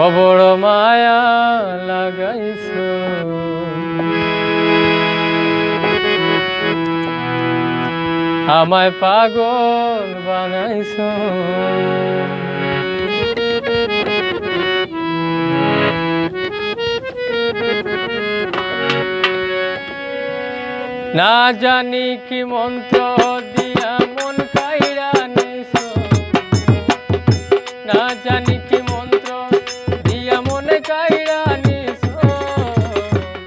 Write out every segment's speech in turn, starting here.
ও বড় মায়া লাগাইছো, আমায় পাগল বানাইছো। না জানি কি মন্ত্র দিয়া মন কাইরা নিছো, না জানি কি মন্ত্র দিয়া মন কাইরা নিছো।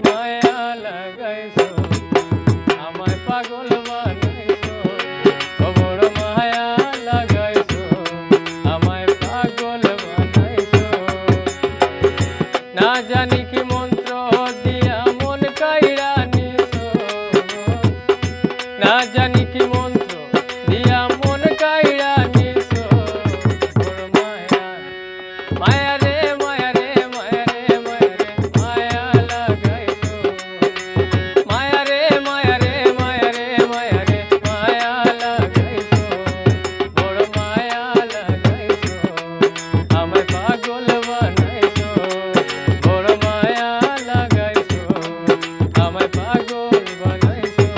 মায়া লাগাইছো, আমায় পাগল বানাইছো। ও বড় মায়া লাগাইছো, আমায় পাগল বানাইছো। না জানি কি মন্ত্র দিয়া মন কাইরা নিছো, না জানি কি মন্ত্র দিয়া মন কাইরা নিছো। বড় মায়া, মায়া রে মায়া রে মায়া রে মায়া রে মায়া লাগাইছো। মায়া রে মায়া রে মায়া রে মায়া রে মায়া লাগাইছো। বড় মায়া লাগাইছো, আমায় পাগল বানাইছো। বড় মায়া লাগাইছো, আমায় পাগল বানাইছো।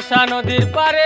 বর্ষা নদীর পারে